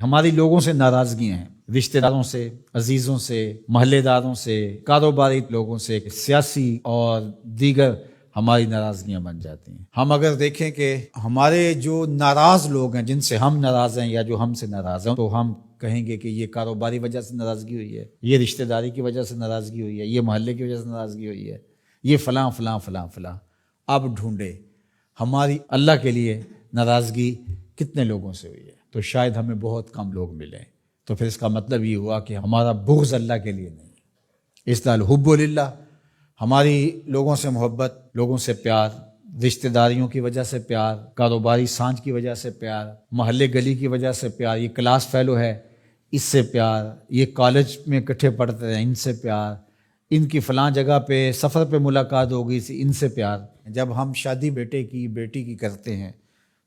ہماری لوگوں سے ناراضگیاں ہیں، رشتہ داروں سے، عزیزوں سے، محلے داروں سے، کاروباری لوگوں سے، سیاسی اور دیگر ہماری ناراضگیاں بن جاتی ہیں۔ ہم اگر دیکھیں کہ ہمارے جو ناراض لوگ ہیں، جن سے ہم ناراض ہیں یا جو ہم سے ناراض ہیں، تو ہم کہیں گے کہ یہ کاروباری وجہ سے ناراضگی ہوئی ہے، یہ رشتہ داری کی وجہ سے ناراضگی ہوئی ہے، یہ محلے کی وجہ سے ناراضگی ہوئی ہے، یہ فلاں فلاں فلاں فلاں۔ اب ڈھونڈے ہماری اللہ کے لیے ناراضگی کتنے لوگوں سے ہوئی ہے، تو شاید ہمیں بہت کم لوگ ملیں۔ تو پھر اس کا مطلب یہ ہوا کہ ہمارا بغض اللہ کے لیے نہیں ہے۔ اس طرح الحب للہ، ہماری لوگوں سے محبت، لوگوں سے پیار، رشتہ داریوں کی وجہ سے پیار، کاروباری سانجھ کی وجہ سے پیار، محلے گلی کی وجہ سے پیار، یہ کلاس فیلو ہے اس سے پیار، یہ کالج میں اکٹھے پڑھتے ہیں ان سے پیار، ان کی فلاں جگہ پہ سفر پہ ملاقات ہو گئی تھی ان سے پیار۔ جب ہم شادی بیٹے کی بیٹی کی کرتے ہیں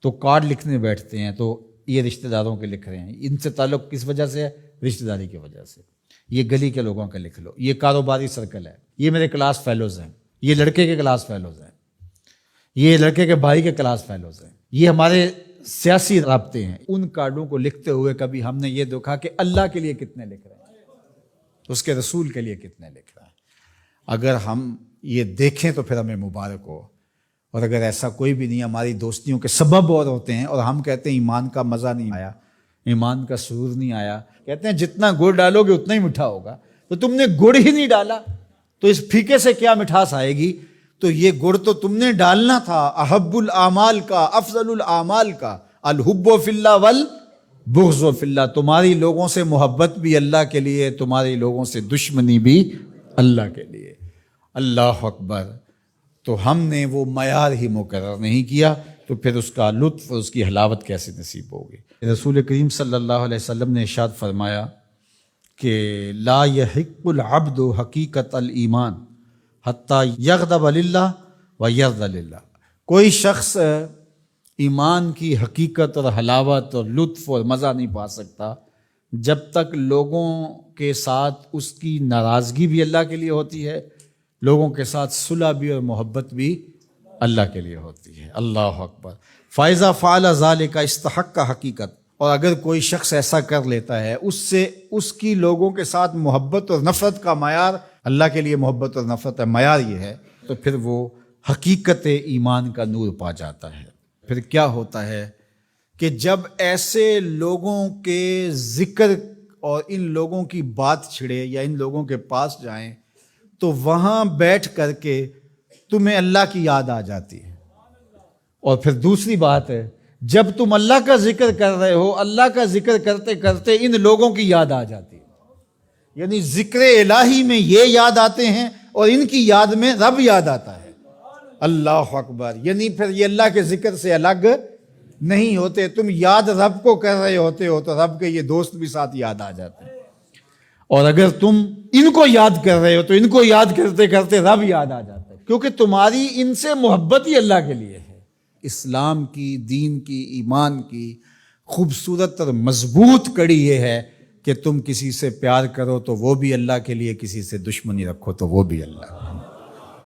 تو کارڈ لکھنے بیٹھتے ہیں تو یہ رشتہ داروں کے لکھ رہے ہیں، ان سے تعلق کس وجہ سے ہے؟ رشتہ داری کی وجہ سے۔ یہ گلی کے لوگوں کا لکھ لو، یہ کاروباری سرکل ہے، یہ میرے کلاس فیلوز ہیں، یہ لڑکے کے کلاس فیلوز ہیں، یہ لڑکے کے بھائی کے کلاس فیلوز ہیں، یہ ہمارے سیاسی رابطے ہیں۔ ان کارڈوں کو لکھتے ہوئے کبھی ہم نے یہ دیکھا کہ اللہ کے لیے کتنے لکھ رہے ہیں، اس کے رسول کے لیے کتنے لکھ رہے ہیں؟ اگر ہم یہ دیکھیں تو پھر ہمیں مبارک ہو، اور اگر ایسا کوئی بھی نہیں، ہماری دوستیوں کے سبب اور ہوتے ہیں، اور ہم کہتے ہیں ایمان کا مزہ نہیں آیا، ایمان کا سرور نہیں آیا، کہتے ہیں جتنا گڑ ڈالو گے اتنا ہی میٹھا ہوگا، تو تم نے گڑ ہی نہیں ڈالا تو اس پھیکے سے کیا مٹھاس آئے گی؟ تو یہ گڑ تو تم نے ڈالنا تھا۔ احب الاعمال کا، افضل الاعمال کا، الحب فی اللہ والبغض فی اللہ، تمہاری لوگوں سے محبت بھی اللہ کے لیے، تمہاری لوگوں سے دشمنی بھی اللہ کے لیے۔ اللہ اکبر۔ تو ہم نے وہ معیار ہی مقرر نہیں کیا، تو پھر اس کا لطف اور اس کی حلاوت کیسے نصیب ہوگی؟ رسول کریم صلی اللہ علیہ وسلم نے ارشاد فرمایا کہ لا یحق العبد حقیقت الایمان حتی یغضب للہ ویرضى للہ، کوئی شخص ایمان کی حقیقت اور حلاوت اور لطف اور مزہ نہیں پا سکتا جب تک لوگوں کے ساتھ اس کی ناراضگی بھی اللہ کے لیے ہوتی ہے، لوگوں کے ساتھ صلح بھی اور محبت بھی اللہ کے لیے ہوتی ہے۔ اللہ اکبر۔ فَإِذَا فَعَلَ ذَلِكَ اسْتَحَقَّ حقیقت، اور اگر کوئی شخص ایسا کر لیتا ہے، اس سے اس کی لوگوں کے ساتھ محبت اور نفرت کا معیار، اللہ کے لیے محبت اور نفرت کا معیار یہ ہے، تو پھر وہ حقیقت ایمان کا نور پا جاتا ہے۔ پھر کیا ہوتا ہے کہ جب ایسے لوگوں کے ذکر اور ان لوگوں کی بات چھڑے یا ان لوگوں کے پاس جائیں تو وہاں بیٹھ کر کے تمہیں اللہ کی یاد آ جاتی ہے۔ اور پھر دوسری بات ہے، جب تم اللہ کا ذکر کر رہے ہو، اللہ کا ذکر کرتے کرتے ان لوگوں کی یاد آ جاتی ہے، یعنی ذکر الہی میں یہ یاد آتے ہیں اور ان کی یاد میں رب یاد آتا ہے۔ اللہ اکبر۔ یعنی پھر یہ اللہ کے ذکر سے الگ نہیں ہوتے، تم یاد رب کو کر رہے ہوتے ہو تو رب کے یہ دوست بھی ساتھ یاد آ جاتے ہیں، اور اگر تم ان کو یاد کر رہے ہو تو ان کو یاد کرتے کرتے رب یاد آ جاتا ہے، کیونکہ تمہاری ان سے محبت ہی اللہ کے لیے ہے۔ اسلام کی، دین کی، ایمان کی خوبصورت اور مضبوط کڑی یہ ہے کہ تم کسی سے پیار کرو تو وہ بھی اللہ کے لیے، کسی سے دشمنی رکھو تو وہ بھی اللہ۔